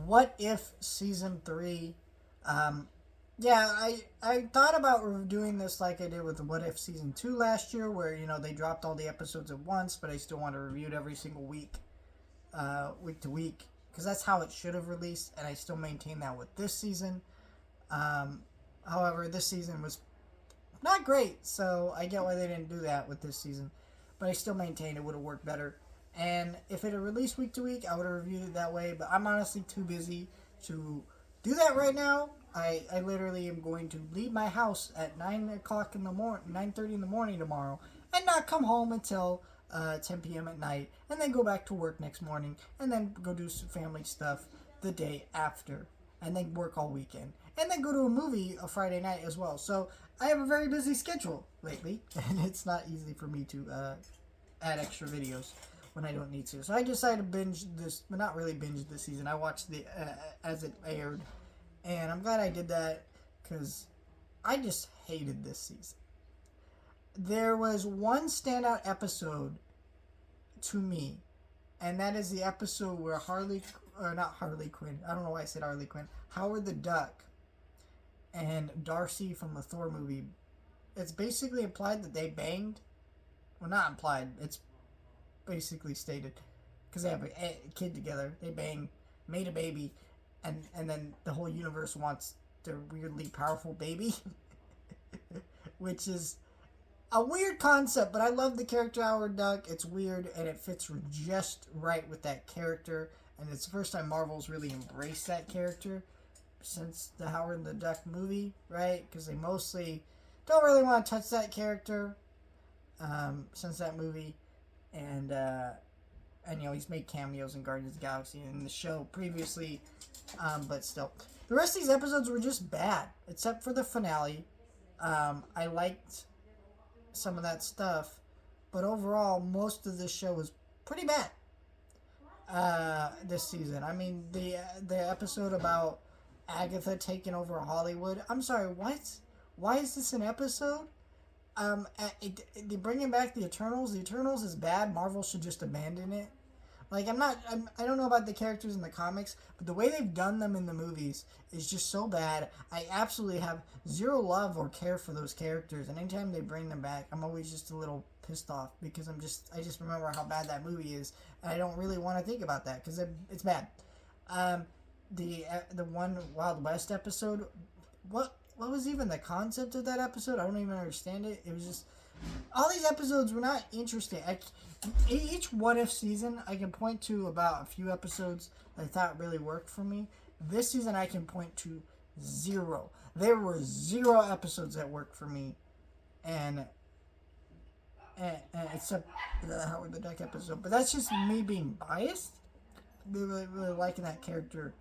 What If Season 3. Um, yeah, I thought about doing this like I did with What If Season 2 last year, where, they dropped all the episodes at once, but I still want to review it every single week, week to week, because that's how it should have released, and I still maintain that with this season. Um, However, this season was not great, so I get why they didn't do that with this season, but I still maintain it would have worked better. And if it had released week to week, I would have reviewed it that way. But I'm honestly too busy to do that right now. I literally am going to leave my house at 9 o'clock in the morning, 9:30 in the morning tomorrow, and not come home until 10 p.m. at night, and then go back to work next morning, and then go do some family stuff the day after, and then work all weekend, and then go to a movie a Friday night as well. So I have a very busy schedule lately, and it's not easy for me to add extra videos when I don't need to. So I decided to binge this, but not really binge this season. I watched the as it aired, and I'm glad I did that because I just hated this season. There was one standout episode to me, and that is the episode where not Harley Quinn, I don't know why I said Harley Quinn, Howard the Duck and Darcy from the Thor movie. It's basically implied that they banged. Well, not implied, it's basically stated, because they have a kid together. They bang, made a baby, and then the whole universe wants their weirdly powerful baby, which is a weird concept. But I love the character Howard Duck. It's weird and it fits just right with that character. And it's the first time Marvel's really embraced that character since the Howard the Duck movie, right? Because they mostly don't really want to touch that character since that movie. And he's made cameos in Guardians of the Galaxy and in the show previously, but still. The rest of these episodes were just bad, except for the finale. I liked some of that stuff, but overall, most of this show was pretty bad this season. I mean, the episode about Agatha taking over Hollywood. I'm sorry, what? Why is this an episode? They're bringing back the Eternals. The Eternals is bad. Marvel should just abandon it. Like, I don't know about the characters in the comics, but the way they've done them in the movies is just so bad. I absolutely have zero love or care for those characters, and anytime they bring them back, I'm always just a little pissed off because I just remember how bad that movie is, and I don't really want to think about that because it's bad. The one Wild West episode, what was even the concept of that episode? I don't even understand it. It was just all these episodes were not interesting. Each What If season, I can point to about a few episodes that I thought really worked for me. This season, I can point to zero. There were zero episodes that worked for me, and except the Howard the Duck episode. But that's just me being biased. Really, really liking that character.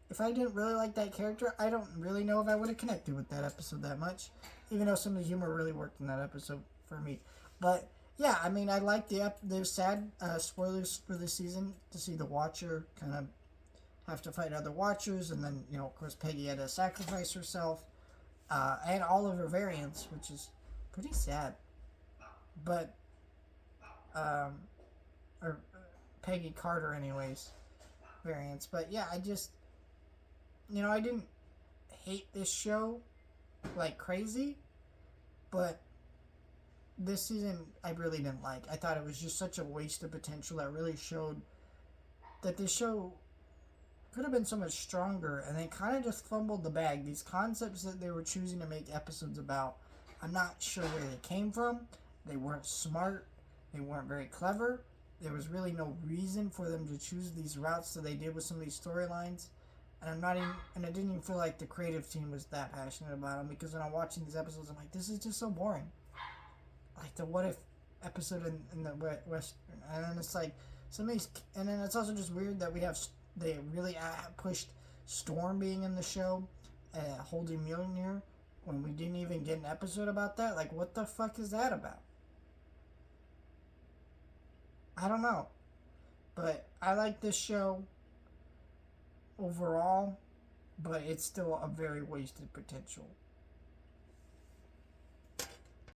If I didn't really like that character, I don't really know if I would have connected with that episode that much. Even though some of the humor really worked in that episode for me. But, yeah, I mean, I like there's sad spoilers for this season to see the Watcher kind of have to fight other Watchers. And then, of course, Peggy had to sacrifice herself. And all of her variants, which is pretty sad. But, or Peggy Carter anyways, variants. But, yeah, I just... I didn't hate this show like crazy, but this season I really didn't like. I thought it was just such a waste of potential that really showed that this show could have been so much stronger, and they kind of just fumbled the bag. These concepts that they were choosing to make episodes about, I'm not sure where they came from. They weren't smart. They weren't very clever. There was really no reason for them to choose these routes that they did with some of these storylines. And I didn't even feel like the creative team was that passionate about them, because when I'm watching these episodes, I'm like, this is just so boring. Like the What If episode in the Western, and then it's like some of these, and then it's also just weird that they really pushed Storm being in the show, holding Mjolnir, when we didn't even get an episode about that. Like, what the fuck is that about? I don't know, but I like this show overall, but it's still a very wasted potential.